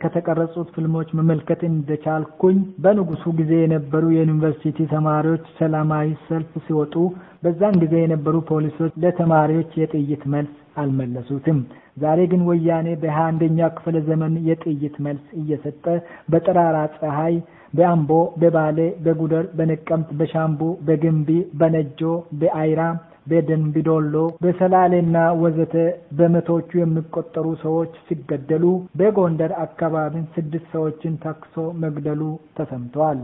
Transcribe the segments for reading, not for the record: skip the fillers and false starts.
ከተቀረጹት ፊልሞች መመልከት እንደቻልኩኝ በንጉሱ ጊዜ የነበሩ የዩኒቨርሲቲ ተማሪዎች ሰላማዊ ሰልፍ ሲወጡ በዛን ጊዜ የነበሩ ፖሊሶች ለተማሪዎች የጥይት መልስ አልመለሱትም። ዛሬ ግን ወያኔ በ21ኛው ክፍለ ዘመን የጥይት መልስ እየሰጠ በጠራራ ፀሐይ በአምቦ በባሌ በጉደር በነቀምት በሻምቡ በግምቢ በነጆ በአይራ በደንቢዶሎ በሰላሌና ወዘተ በመቶቹ የሚቆጠሩ ሰዎች ሲገደሉ በጎንደር አካባቢ 6 ሰዎችን ታክሶ መግደሉ ተሰምቷል።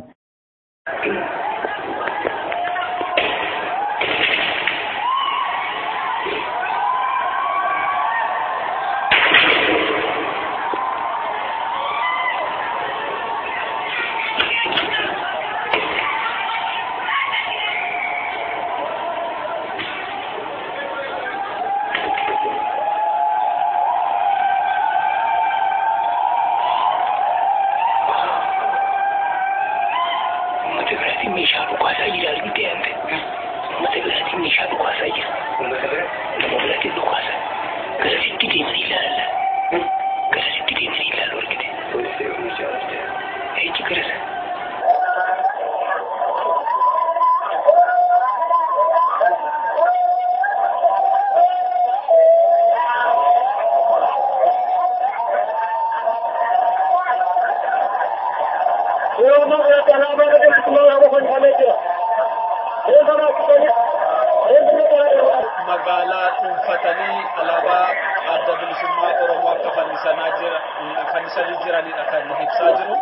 magala umfatani alaba adda bilisummaa Oromoo akka fannisanii jiranidha kan ibsaa jiru.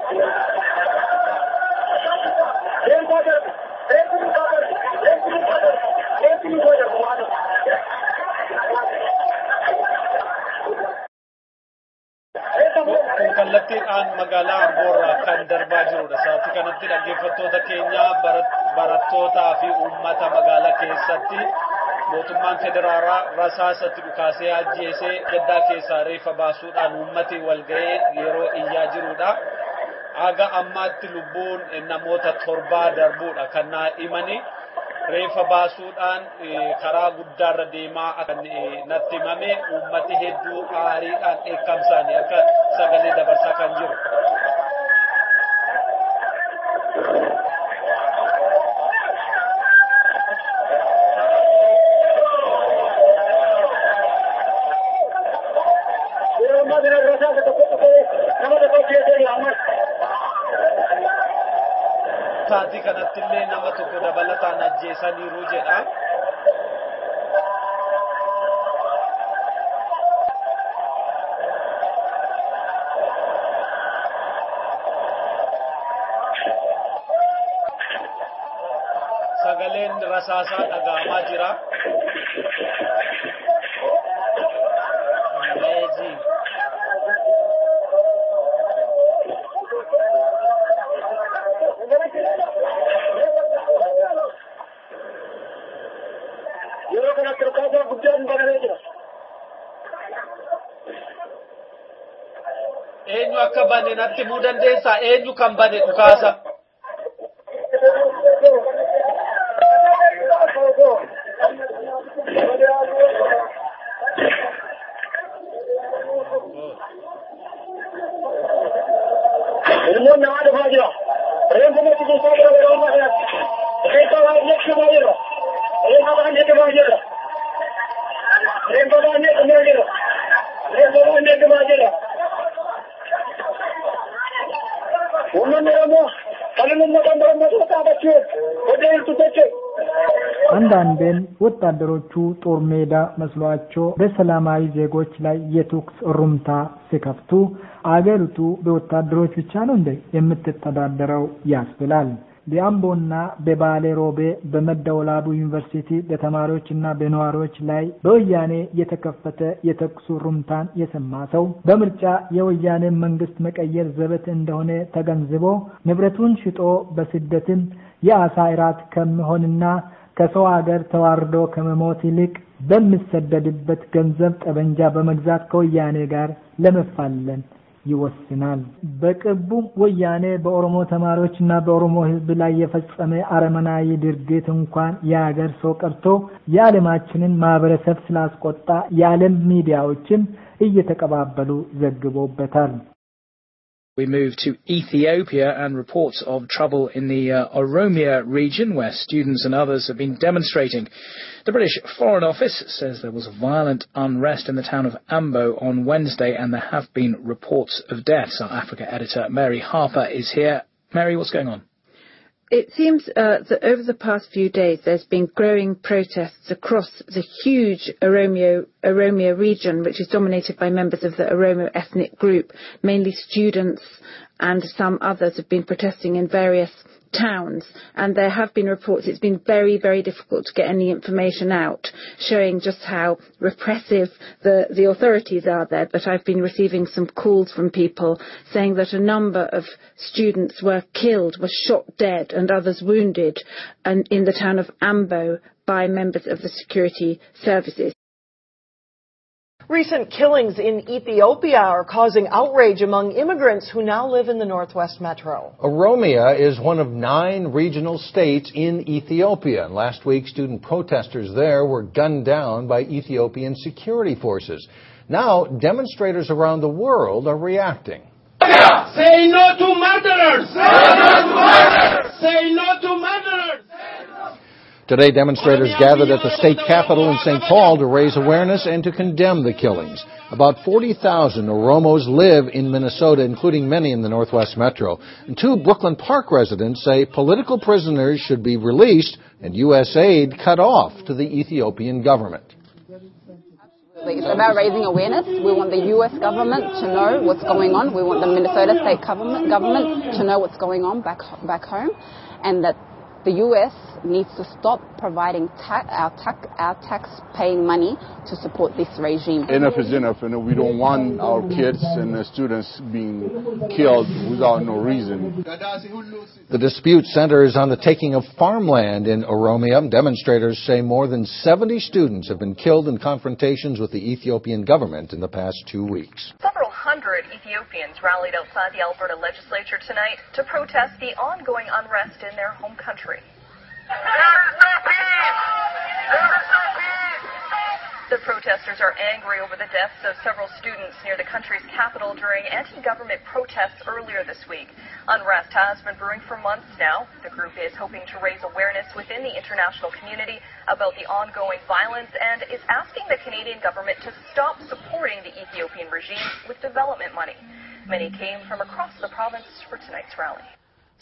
kallattiidhaan magaalaa Amboorraa kan darbaa jirudha. Saati kanatti dhaggeeffattoota keenya barattootaa fi uummata magaalaa keessatti mootummaan federaalaa rasaasatti dhukaasee ajjeesee gaddaa keessaa reeffa baasuudhaan uummati walga'ee yeroo iyyaa jirudha. Aga ammaatti lubbuun namoota 7 darbuudha kan himani. Reeffa baasuudhaan karaa guddaarra deemaa akka natti himame uummati hedduu aariidhaan dheekkamsaan akka sagalee dabarsaa kan jiru. Saati kanatti illee nama tokko dabalataan ajjeesaniiru jedha. Sagaleen rasaasaa dhaga'amaa jira. Eenyu akka bane natti himuu dandeessaa? Eenyu kan bane dhukaasa? አንዳንዴም ወታደሮቹ ጦር ሜዳ መስሏቸው በሰላማዊ ዜጎች ላይ የቱክስ ሩምታ ሲከፍቱ አገሪቱ በወታደሮች ብቻ ነው እንደ የምትተዳደረው ያስብላል። በአምቦና በባሌ ሮቤ በመደወላቡ ዩኒቨርሲቲ በተማሪዎችና በነዋሪዎች ላይ በወያኔ የተከፈተ የተኩስ ሩምታን የሰማ ሰው በምርጫ የወያኔ መንግስት መቀየር ዘበት እንደሆነ ተገንዝቦ ንብረቱን ሽጦ በስደትም የአሳ እራት ከመሆንና ከሰው ሀገር ተዋርዶ ከመሞት ይልቅ በሚሰደድበት ገንዘብ ጠበንጃ በመግዛት ከወያኔ ጋር ለመፋለም ይወስናል። በቅርቡ ወያኔ በኦሮሞ ተማሪዎችና በኦሮሞ ህዝብ ላይ የፈጸመ አረመናዊ ድርጊት እንኳን የሀገር ሰው ቀርቶ የዓለማችንን ማህበረሰብ ስላስቆጣ የዓለም ሚዲያዎችን እየተቀባበሉ ዘግቦበታል። We move to Ethiopia and reports of trouble in the Oromo region where students and others have been demonstrating. The British Foreign Office says there was violent unrest in the town of Ambo on Wednesday and there have been reports of deaths. Our Africa editor Mary Harper is here. Mary, what's going on? It seems that over the past few days there's been growing protests across the huge Oromo region, which is dominated by members of the Oromo ethnic group. Mainly students and some others have been protesting in various towns, and there have been reports it's been very, very difficult to get any information out, showing just how repressive the authorities are there. But I've been receiving some calls from people saying that a number of students were shot dead and others wounded in the town of Ambo by members of the security services. Recent killings in Ethiopia are causing outrage among immigrants who now live in the Northwest Metro. Oromo is one of 9 regional states in Ethiopia. Last week, student protesters there were gunned down by Ethiopian security forces. Now, demonstrators around the world are reacting. Say no to murderers! Say no to murderers! Say no to murderers! Today, demonstrators gathered at the state capitol in St. Paul to raise awareness and to condemn the killings. About 40,000 Oromos live in Minnesota, including many in the Northwest Metro. And 2 Brooklyn Park residents say political prisoners should be released and U.S. aid cut off to the Ethiopian government. It's about raising awareness. We want the U.S. government to know what's going on. We want the Minnesota state government to know what's going on back home, and that the U.S. needs to stop providing our tax-paying money to support this regime. Enough is enough, and we don't want our kids and the students being killed without no reason. The dispute centers on the taking of farmland in Oromo. Demonstrators say more than 70 students have been killed in confrontations with the Ethiopian government in the past 2 weeks. Several hundred Ethiopians rallied outside the Alberta legislature tonight to protest the ongoing unrest in their home country. The protesters are angry over the deaths of several students near the country's capital during anti-government protests earlier this week. Unrest has been brewing for months now. The group is hoping to raise awareness within the international community about the ongoing violence and is asking the Canadian government to stop supporting the Ethiopian regime with development money. Many came from across the province for tonight's rally.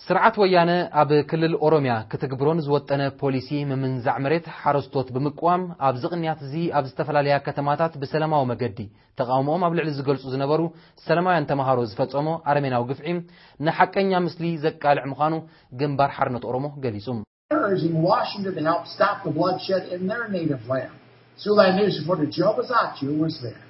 سرعة ويانا أب كل الأوروميا كتجبرون زوتنا بوليسي من زعمرت حرستوت بمقوام أب زغنيات زي أب استفلاليا كتماتات بسلامة ومجدي تقاومهم أبل على زجلس وزنبرو سلامة ينتمهارو زفتأمو أرمينا وقفعيم نحكينا مثلي زكال عمقانو جنبار حرنة أورومو جليسوم. Urging Washington to help stop the bloodshed in their native land. Siouxland News reporter Joe Bazzacchio was there.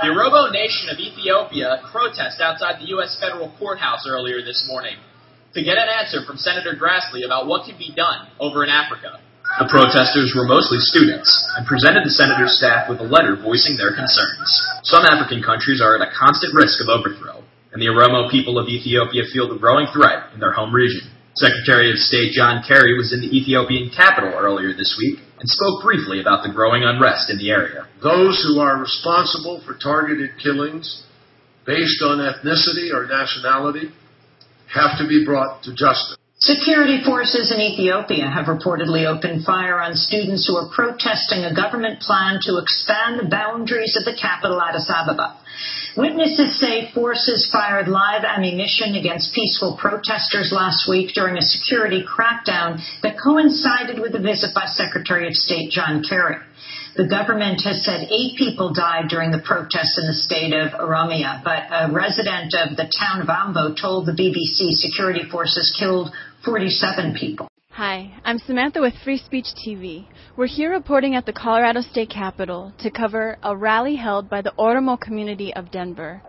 The Oromo Nation of Ethiopia protested outside the U.S. federal courthouse earlier this morning to get an answer from Senator Grassley about what can be done over in Africa. The protesters were mostly students and presented the senator's staff with a letter voicing their concerns. Some African countries are at a constant risk of overthrow, and the Oromo people of Ethiopia feel the growing threat in their home region. Secretary of State John Kerry was in the Ethiopian capital earlier this week and spoke briefly about the growing unrest in the area. Those who are responsible for targeted killings based on ethnicity or nationality have to be brought to justice. Security forces in Ethiopia have reportedly opened fire on students who are protesting a government plan to expand the boundaries of the capital, Addis Ababa. Witnesses say forces fired live ammunition against peaceful protesters last week during a security crackdown that coincided with a visit by Secretary of State John Kerry. The government has said 8 people died during the protests in the state of Oromo, but a resident of the town of Ambo told the BBC security forces killed 47 people. Hi, I'm Samantha with Free Speech TV. We're here reporting at the Colorado State Capitol to cover a rally held by the Oromo community of Denver.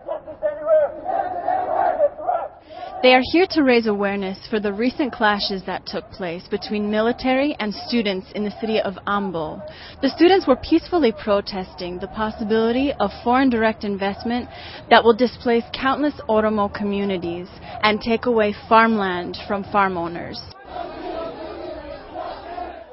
They are here to raise awareness for the recent clashes that took place between military and students in the city of Ambo. The students were peacefully protesting the possibility of foreign direct investment that will displace countless Oromo communities and take away farmland from farm owners.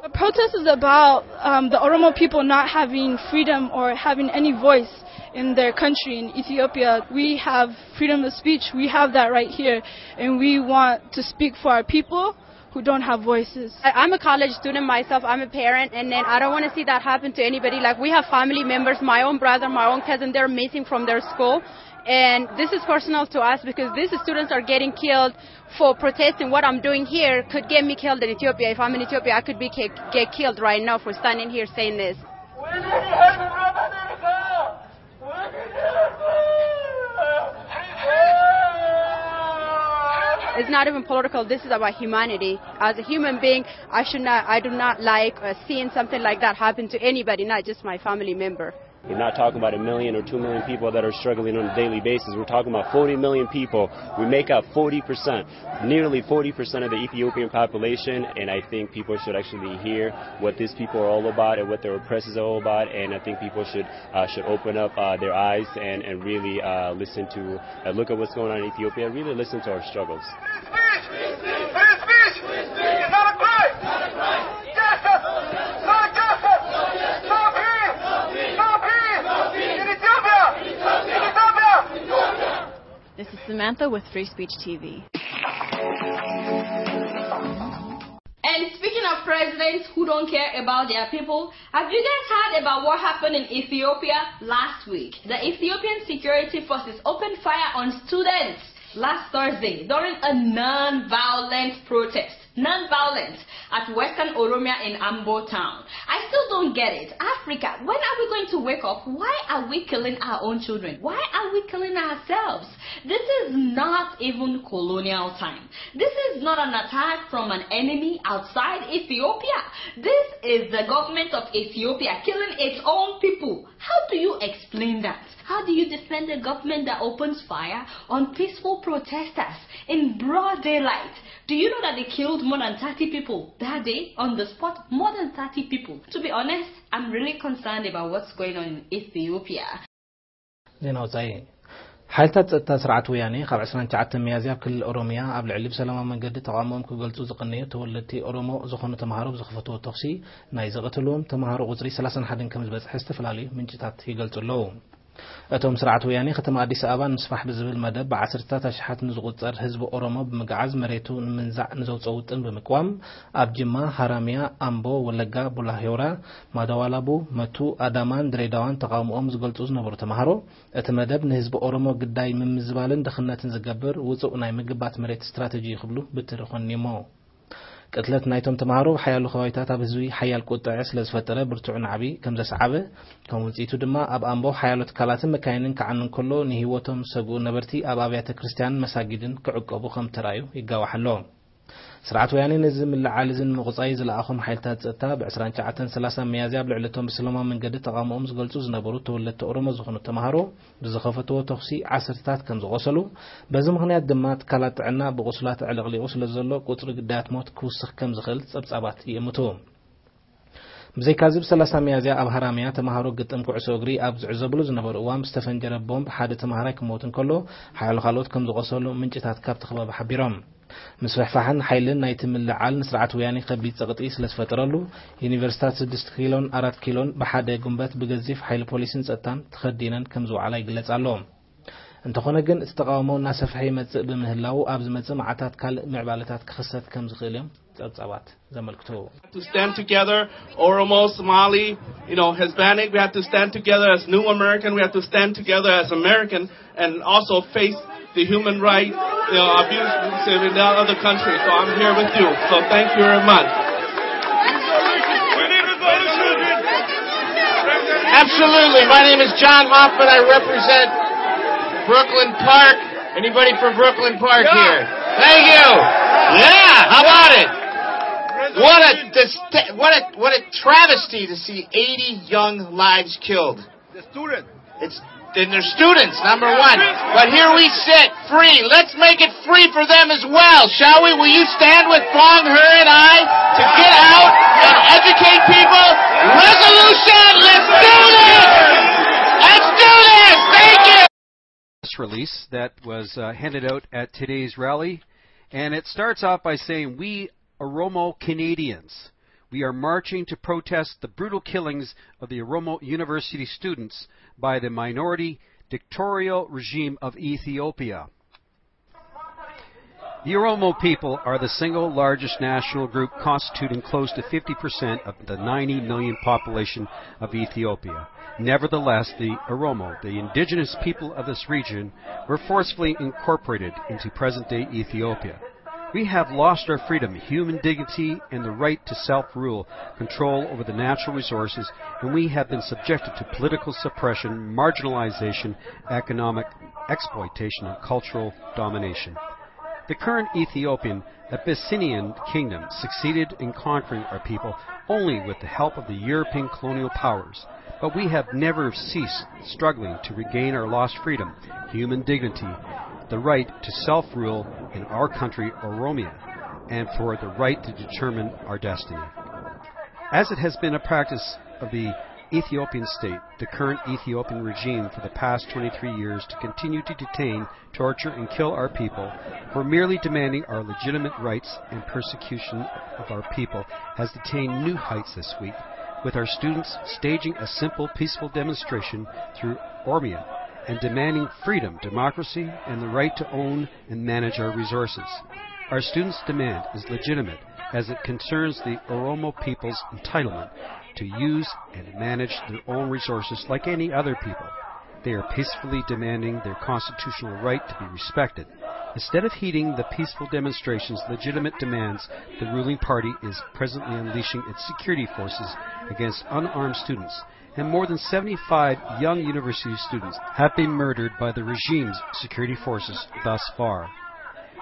The protest is about the Oromo people not having freedom or having any voice in their country, in Ethiopia. We have freedom of speech. We have that right here, and we want to speak for our people who don't have voices. I'm a college student myself. I'm a parent, and then I don't want to see that happen to anybody. Like, we have family members, my own brother, my own cousin, they're missing from their school. And this is personal to us because these students are getting killed for protesting. What I'm doing here could get me killed in Ethiopia. If I'm in Ethiopia, I could get killed right now for standing here saying this. It's not even political. This is about humanity. As a human being, I do not like seeing something like that happen to anybody, not just my family member. We're not talking about 1 million or 2 million people that are struggling on a daily basis. We're talking about 40 million people. We make up 40%, nearly 40% of the Ethiopian population, and I think people should actually hear what these people are all about and what their oppressors are all about, and I think people should open up their eyes and really listen to, look at what's going on in Ethiopia, and really listen to our struggles. This is Samantha with Free Speech TV. And speaking of presidents who don't care about their people, have you guys heard about what happened in Ethiopia last week? The Ethiopian security forces opened fire on students last Thursday during a non-violent protest. Non-violent at Western Oromia in Ambo town. I still don't get it. Africa, when are we going to wake up? Why are we killing our own children? Why are we killing ourselves? This is not even colonial time. This is not an attack from an enemy outside Ethiopia. This is the government of Ethiopia killing its own people. How do you explain that? How do you defend a government that opens fire on peaceful protesters in broad daylight? Do you know that they killed more than 30 people that day on the spot? More than 30 people. To be honest, I'm really concerned about what's going on in Ethiopia. حالتات ጸጥታ ስርዓት ወያኔ ካብ 29 ሚያዝያ ክልል ኦሮሚያ ኣብ ልዕሊ ብሰላማዊ መንገዲ ተቃውሞም ክገልጹ ዝቕነዩ ተወለድቲ ኦሮሞ ዝኾኑ ተማሃሮ ብዝኸፈትዎ ተኽሲ ናይ ዘቐተሎም ተማሃሮ ቁጽሪ 31 ከም ዝበጽሐ ዝተፈላለዩ ምንጭታት ይገልጹ ኣለዉ። እቶም ስርዓት ወያኔ ከተማ አዲስ አበባ ንስፋሕ ብዝብል መደብ በ10ታት ኣሽሓት ንዝቁጸር ህዝቢ ኦሮሞ ብምግዓዝ መሬቱ ንምንዛዕ ንዘውፅኦ ውጥን ብምቅዋም ኣብ ጅማ፣ ሃራሚያ፣ ኣምቦ፣ ወለጋ፣ ቡላሂራ፣ ማዳዋላቡ፣ መቱ፣ ኣዳማን ድሬዳዋን ተቃውሞኦም ዝገልጹ ዝነበሩ ተማሃሮ እቲ መደብ ንህዝቢ ኦሮሞ ግዳይ ምምዝባልን ድኽነትን ዝገብር ውጹእ ናይ ምግባት መሬት ስትራቴጂ ይኽብሉ ብትሪ ኾኒሞ ቅትለት ናይቶም ተማሃሮ ሓያሉ ኸባይታት ኣብ ህዝቢ ሓያል ቁጥዕ ስለ ዝፈጠረ ብርቱዕ ናዕቢ ከም ዘስዓበ ከም ውጽኢቱ ድማ ኣብ ኣምቦ ሓያሉ ትካላትን መካይንን ከዓንን ከሎ ንህይወቶም ሰግኡ ነበርቲ ኣብ ኣብያተ ክርስቲያን መሳጊድን ክዕቀቡ ከም ተራዩ ይጋዋሓሎ። ስርዓት ወያኔ ነዚ ምልዓልዝን ምቁጻይ ዝለኣኹም ሓይልታት ጸጥታ ብ29-30 ሚያዝያ ኣብ ልዕለቶም ብሰላማዊ መንገዲ ተቃውሞኦም ዝገልጹ ዝነበሩ ተወለድቲ ኦሮሞ ዝኾኑ ተማሃሮ ብዝኸፈትዎ ተኽሲ 10ታት ከም ዝቆሰሉ በዚ ምኽንያት ድማ ትካላት ጥዕና ብቁስላት ዕለቕሊቑ ስለ ዘሎ ቁጽሪ ግዳያት ሞት ክውስኽ ከም ዝኽእል ጸብጻባት ይእምቱ። ብዘይካዚ ብ30 ሚያዝያ ኣብ ሃራሚያ ተማሃሮ ግጥም ኩዕሶ እግሪ ኣብ ዝዕዘብሉ ዝነበሩ እዋን ዝተፈንጀረ ቦምብ ሓደ ተማሃራይ ክሞትን ከሎ ሓያሉ ካልኦት ከም ዝቆሰሉ ምንጭታት ካብቲ ኸባቢ ሓቢሮም ምስፍሕፋሕን ሓይልን ናይቲ ምልዓል ንስርዓት ወያኔ ከቢድ ፀቕጢ ስለ ዝፈጠረሉ ዩኒቨርሲታት 6 ኪሎን 4 ኪሎን ብሓደ ጉንበት ብገዚፍ ሓይሊ ፖሊስን ጸጥታን ተኸዲነን ከም ዝውዓላ ይግለጽ ኣሎ። እንተኾነ ግን እቲ ተቃውሞ እናሰፍሐ ይመጽእ ብምህላው ኣብ ዝመጽእ መዓታት ካልእ ምዕባለታት ክኽሰት ከም ዝኽእል እዮም ጸብጻባት ዘመልክቱ። To stand together, Oromo, Somali, Hispanic, we have to stand together as New American, we have to stand together as American and also face the human rights, abuse in other countries. So I'm here with you. So thank you very much. Absolutely. My name is John Hoffman. I represent Brooklyn Park. Anybody from Brooklyn Park here? Thank you. Yeah, how about it? What a travesty to see 80 young lives killed. The student. And they're students, number one. But here we sit, free. Let's make it free for them as well, shall we? Will you stand with Fong, her, and I to get out and educate people? Resolution! Let's do this! Let's do this! Thank you! Release that was handed out at today's rally, and it starts off by saying, we Oromo Canadians, We are marching to protest the brutal killings of the Oromo University students by the minority dictatorial regime of Ethiopia. The Oromo people are the single largest national group, constituting close to 50% of the 90 million population of Ethiopia. Nevertheless, the Oromo, the indigenous people of this region, were forcefully incorporated into present-day Ethiopia. We have lost our freedom, human dignity, and the right to self-rule, control over the natural resources, and we have been subjected to political suppression, marginalization, economic exploitation, and cultural domination. The current Ethiopian Abyssinian kingdom succeeded in conquering our people only with the help of the European colonial powers, but we have never ceased struggling to regain our lost freedom, human dignity, the right to self-rule in our country, Oromia, and for the right to determine our destiny. As it has been a practice of the Ethiopian state, the current Ethiopian regime for the past 23 years, to continue to detain, torture, and kill our people for merely demanding our legitimate rights, and persecution of our people has attained new heights this week, with our students staging a simple, peaceful demonstration through Oromia and demanding freedom, democracy, and the right to own and manage our resources. Our students' demand is legitimate, as it concerns the Oromo people's entitlement to use and manage their own resources like any other people. They are peacefully demanding their constitutional right to be respected. Instead of heeding the peaceful demonstrations' legitimate demands, the ruling party is presently unleashing its security forces against unarmed students, and more than 75 young university students have been murdered by the regime's security forces thus far.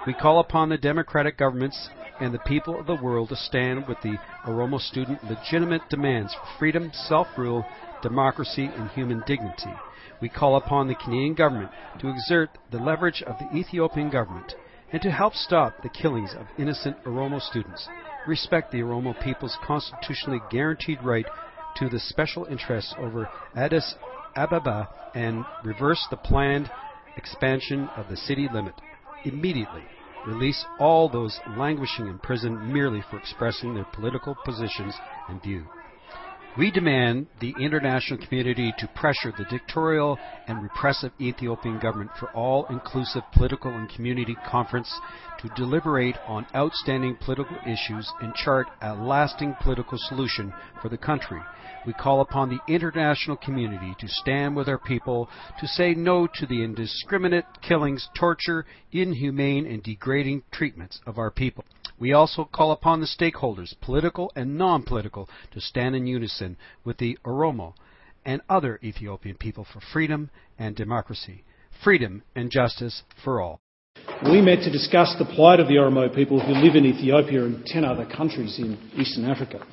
We call upon the democratic governments and the people of the world to stand with the Oromo student legitimate demands for freedom, self-rule, democracy, and human dignity. We call upon the Canadian government to exert the leverage of the Ethiopian government and to help stop the killings of innocent Oromo students, respect the Oromo people's constitutionally guaranteed right to the special interests over Addis Ababa, and reverse the planned expansion of the city limit. Immediately release all those languishing in prison merely for expressing their political positions and view. We demand the international community to pressure the dictatorial and repressive Ethiopian government for all-inclusive political and community conference to deliberate on outstanding political issues and chart a lasting political solution for the country. We call upon the international community to stand with our people, to say no to the indiscriminate killings, torture, inhumane and degrading treatments of our people. We also call upon the stakeholders, political and non-political, to stand in unison with the Oromo and other Ethiopian people for freedom and democracy, freedom and justice for all. We met to discuss the plight of the Oromo people who live in Ethiopia and 10 other countries in Eastern Africa.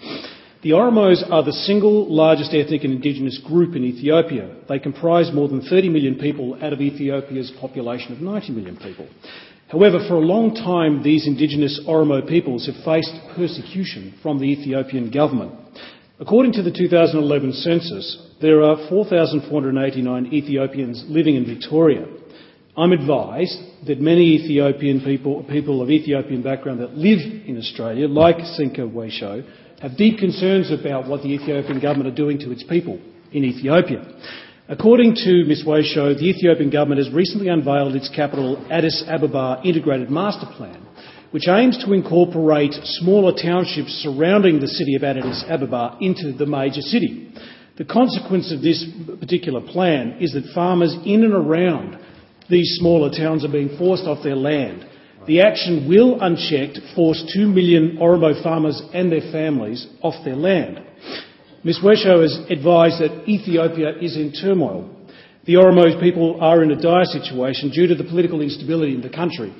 The Oromos are the single largest ethnic and indigenous group in Ethiopia. They comprise more than 30 million people out of Ethiopia's population of 90 million people. However, for a long time, these indigenous Oromo peoples have faced persecution from the Ethiopian government. According to the 2011 census, there are 4,489 Ethiopians living in Victoria. I'm advised that many Ethiopian people of Ethiopian background that live in Australia, like Sinka Weisho, have deep concerns about what the Ethiopian government are doing to its people in Ethiopia. According to Ms. Weisho, the Ethiopian government has recently unveiled its capital Addis Ababa Integrated Master Plan, which aims to incorporate smaller townships surrounding the city of Addis Ababa into the major city. The consequence of this particular plan is that farmers in and around these smaller towns are being forced off their land. The action will, unchecked, force 2 million Oromo farmers and their families off their land. Ms. Weisho has advised that Ethiopia is in turmoil. The Oromo people are in a dire situation due to the political instability in the country.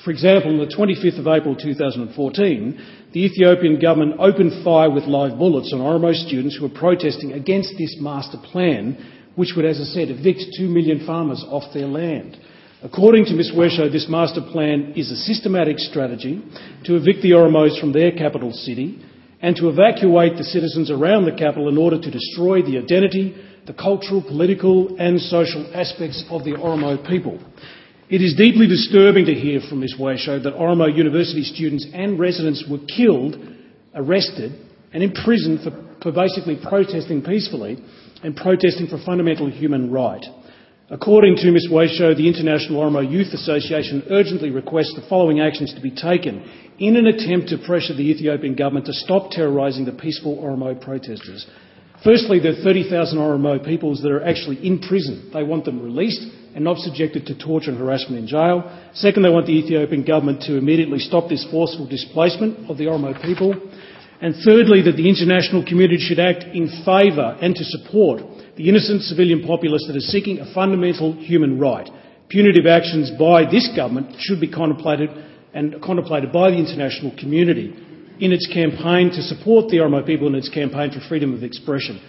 For example, on the 25th of April 2014, the Ethiopian government opened fire with live bullets on Oromo students who were protesting against this master plan, which would, as I said, evict 2 million farmers off their land. According to Ms. Weisho, this master plan is a systematic strategy to evict the Oromos from their capital city and to evacuate the citizens around the capital in order to destroy the identity, the cultural, political and social aspects of the Oromo people. It is deeply disturbing to hear from Ms. Weisho that Oromo University students and residents were killed, arrested and imprisoned for basically protesting peacefully and protesting for fundamental human right. According to Ms. Waisho, the International Oromo Youth Association urgently requests the following actions to be taken in an attempt to pressure the Ethiopian government to stop terrorising the peaceful Oromo protesters. Firstly, the 30,000 Oromo peoples that are actually in prison. They want them released and not subjected to torture and harassment in jail. Second, they want the Ethiopian government to immediately stop this forceful displacement of the Oromo people. And thirdly, that the international community should act in favour and to support the innocent civilian populace that is seeking a fundamental human right. Punitive actions by this government should be contemplated by the international community in its campaign to support the Oromo people in its campaign for freedom of expression.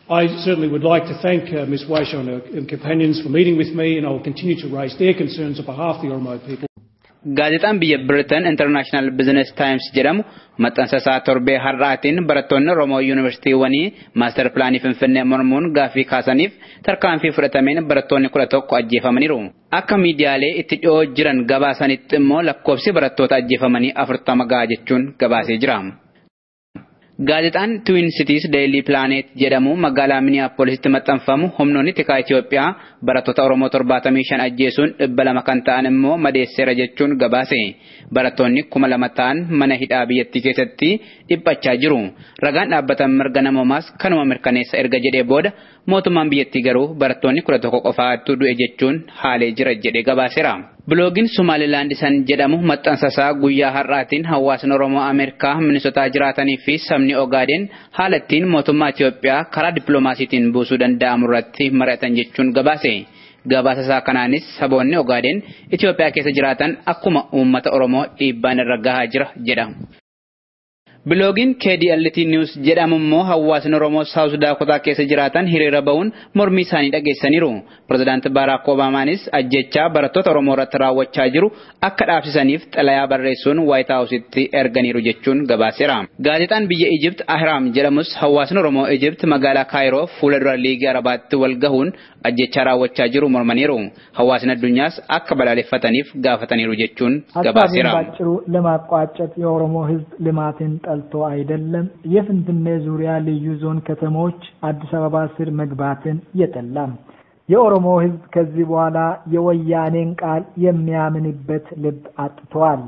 I certainly would like to thank Ms. Waisho and her companions for meeting with me, and I will continue to raise their concerns on behalf of the Oromo people. Gaazexaan biyya Britain International Business Times jedhamu maxxansa torbee har'aatiin barattoonni Oromoo Yuunivarsiitiiwwanii maaster pilaanii Finfinnee mormuun gaaffii kaasaniif tarkaanfii fudhatameen barattoonni 11 ajjeefamaniiru. Akka miidiyaalee itti dhiyoo jiran gabaasanitti immoo lakkoofsi barattoota ajjeefamanii 40 gahaa jechuun gabaasee jira. Gaazexaan Twin Cities Daily Planet jedhamu magaalaa Minneapolis maxxanfamu humnoonni tikaa Itoophiyaa barattoota Oromoo 75 ajjeesuun 200 kan ta'an immoo madeesseera jechuun gabaase. Barattoonni 2,000 ta'an mana hidhaa biyyattii keessatti dhiphachaa jiru. Ragaan dhaabbatan mirga namoomaas kanuma mirkaneessa erga jedhee booda mootummaan biyyattii garuu barattoonni 11 qofaatu du'e jechuun haalee jira jedhee gabaaseera. Bloogin Somaliland san jedhamu maxxansasaa guyyaa har'aatiin hawaasni Oromoo Ameerikaa Minnesota jiraatanii fi sabni Ogaden haalattiin mootummaa Itoophiyaa karaa dippiloomaasiitiin buusuu danda'amu irratti mari'atan jechuun gabaase. Gabaasasaa kanaanis saboonni Ogaden Itoophiyaa keessa jiraatan akkuma uummata Oromoo dhiibbaan irra gahaa jira jedha. Bloogin KDLT News jedhamu immoo hawaasni Oromoo South Dakota keessa jiraatan hiriira ba'uun mormii isaanii dhageessaniiru. Pirezidaanti Barack Obamaanis ajjechaa barattoota Oromoo irratti raawwachaa jiru akka dhaabsisaniif xalayaa barreessuun White House'itti erganiiru jechuun gabaaseera. Gaazexaan biyya Egypt Ahram jedhamus hawaasni Oromoo Egypt magaalaa Cairo fuula dura liigii Arabaatti wal gahuun ajjechaa raawwachaa jiru mormaniiru. Hawaasni addunyaas akka balaaleffataniif gaafataniiru jechuun gabaaseera. ለማቋጨት የኦሮሞ ህዝብ ልማትን ጠልቶ አይደለም የፍንፍኔ ዙሪያ ልዩ ዞን ከተሞች አዲስ አበባ ስር መግባትን የጠላም የኦሮሞ ህዝብ ከዚህ በኋላ የወያኔን ቃል የሚያምንበት ልብ አጥቷል።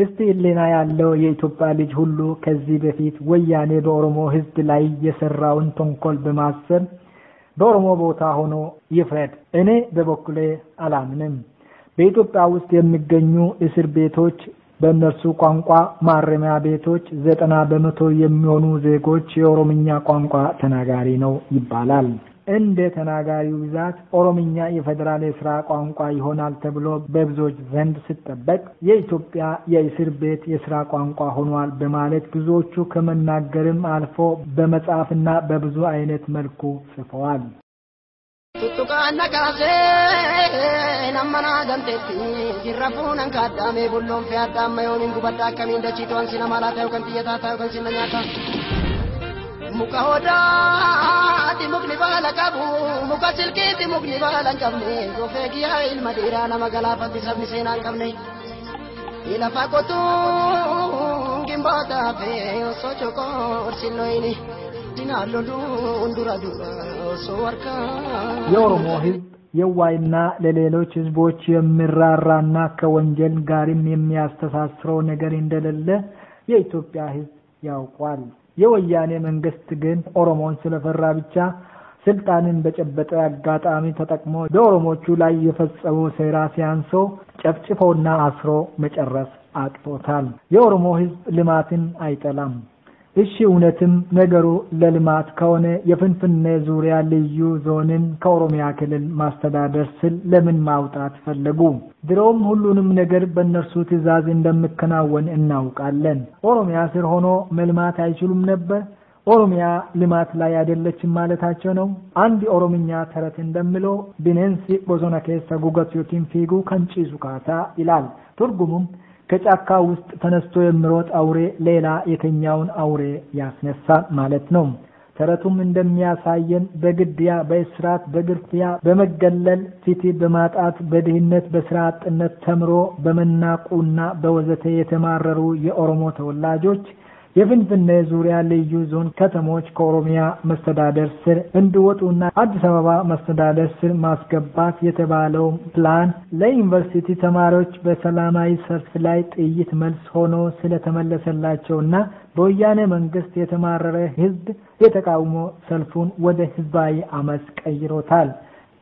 እስቲ ሌላ ያለው የኢትዮጵያ ልጅ ሁሉ ከዚህ በፊት ወያኔ በኦሮሞ ህዝብ ላይ የሰራውን ተንኮል በማሰብ በኦሮሞ ቦታ ሆኖ ይፍረድ። እኔ በበኩሌ አላምንም። በኢትዮጵያ ውስጥ የሚገኙ እስር ቤቶች በእነርሱ ቋንቋ ማረሚያ ቤቶች 90% የሚሆኑ ዜጎች የኦሮምኛ ቋንቋ ተናጋሪ ነው ይባላል። እንደ ተናጋሪው ብዛት ኦሮምኛ የፌደራል የሥራ ቋንቋ ይሆናል ተብሎ በብዙዎች ዘንድ ሲጠበቅ የኢትዮጵያ የእስር ቤት የሥራ ቋንቋ ሆኗል በማለት ብዙዎቹ ከመናገርም አልፎ በመጻፍና በብዙ አይነት መልኩ ጽፈዋል። Tuttukaan nagaase namana gamteetti jirrafuunan kaaddaame bulloon fi addaamma yoomin gubadda akkamiin dachiitoon sina malaa ta'u kan xiyyataa ta'u kan sina nyaata muka hodaati mukni baala qabu muka silkiiti mukni baala hin qabne gofee giyyaa ilma dhiiraa nama galaafatti sabni seenaa hin qabne ilafa qotuun gimbootaa fi osoo chokoo silloyini የኦሮሞ ህዝብ የዋይና ለሌሎች ህዝቦች የሚራራና ከወንጀል ጋርም የሚያስተሳስረው ነገር እንደሌለ የኢትዮጵያ ህዝብ ያውቃል። የወያኔ መንግስት ግን ኦሮሞን ስለፈራ ብቻ ስልጣንን በጨበጠ አጋጣሚ ተጠቅሞ በኦሮሞቹ ላይ የፈጸመው ሴራ ሲያንሰው ጨፍጭፎና አስሮ መጨረስ አቅቶታል። የኦሮሞ ህዝብ ልማትን አይጠላም። እሺ እውነትም ነገሩ ለልማት ከሆነ የፍንፍኔ ዙሪያ ልዩ ዞንን ከኦሮሚያ ክልል ማስተዳደር ስል ለምን ማውጣት ፈለጉ? ድሮም ሁሉንም ነገር በእነርሱ ትዕዛዝ እንደምከናወን እናውቃለን። ኦሮሚያ ስር ሆኖ መልማት አይችሉም ነበር? ኦሮሚያ ልማት ላይ አይደለችም ማለታቸው ነው። አንድ ኦሮምኛ ተረት እንደሚለው ቢኔንሲ ቦዞና ኬሳ ጉገትዮቲን ፊጉ ከንጪሱ ካታ ይላል። ትርጉሙም ከጫካ ውስጥ ተነስቶ የሚሮጥ አውሬ ሌላ የተኛውን አውሬ ያስነሳል ማለት ነው። ተረቱም እንደሚያሳየን በግድያ በእስራት በግርፊያ በመገለል ፍትህ በማጣት በድህነት በስራ አጥነት ተምሮ በመናቁና በወዘተ የተማረሩ የኦሮሞ ተወላጆች የፍንፍኔ ዙሪያ ልዩ ዞን ከተሞች ከኦሮሚያ መስተዳደር ስር እንዲወጡና አዲስ አበባ መስተዳደር ስር ማስገባት የተባለው ፕላን ለዩኒቨርሲቲ ተማሪዎች በሰላማዊ ሰልፍ ላይ ጥይት መልስ ሆኖ ስለተመለሰላቸውና በወያኔ መንግስት የተማረረ ህዝብ የተቃውሞ ሰልፉን ወደ ህዝባዊ አመጽ ቀይሮታል።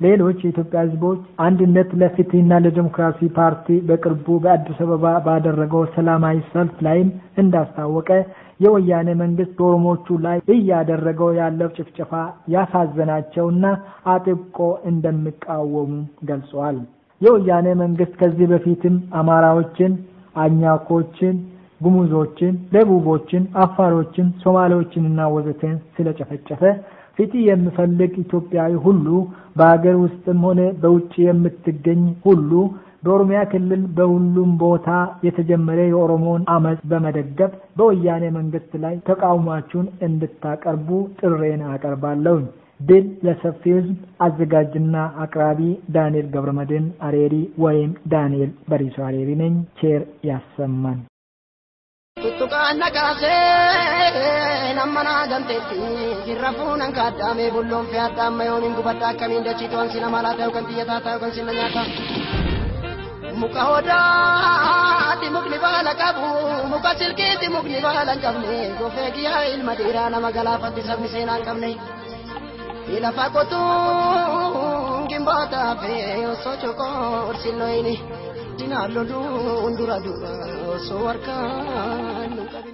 ሌሎች የኢትዮጵያ ህዝቦች አንድነት ለፍትህና ለዲሞክራሲ ፓርቲ በቅርቡ በአዲስ አበባ ባደረገው ሰላማዊ ሰልፍ ላይም እንዳስታወቀ የወያኔ መንግስት በኦሮሞቹ ላይ እያደረገው ያለው ጭፍጨፋ ያሳዘናቸውና አጥብቆ እንደሚቃወሙ ገልጸዋል። የወያኔ መንግስት ከዚህ በፊትም አማራዎችን፣ አኛኮችን፣ ጉሙዞችን፣ ደቡቦችን፣ አፋሮችን፣ ሶማሌዎችንና ወዘተን ስለጨፈጨፈ ፍትህ የሚፈልግ ኢትዮጵያዊ ሁሉ በአገር ውስጥም ሆነ በውጭ የምትገኝ ሁሉ በኦሮሚያ ክልል በሁሉም ቦታ የተጀመረ የኦሮሞን አመጽ በመደገፍ በወያኔ መንግስት ላይ ተቃውሟችሁን እንድታቀርቡ ጥሬን አቀርባለሁ። ድል ለሰፊው ህዝብ። አዘጋጅና አቅራቢ ዳንኤል ገብረመድህን አሬሪ ወይም ዳንኤል በሪሶ አሬሪ ነኝ። ቼር ያሰማን። Tuttukaana kaasee namana gamteetti jirrafuun ankaaddaame bulloon fi addaamma yoon hin gubadda akkamiin dachiitu an sina malaa ta'u kan xiyyataa ta'u kan sina nyaata. Muka hodaati mukni baala qabu muka silkiiti mukni baala hin qabne gofee giyyaa ilma dhiiraa nama galaafatti sabni seenaa hin qabne. Lafa qotuun gimbootaa fi osoo chokoo orsilloyini dinaaloluu hundura dura osoo harkaan nu qabne.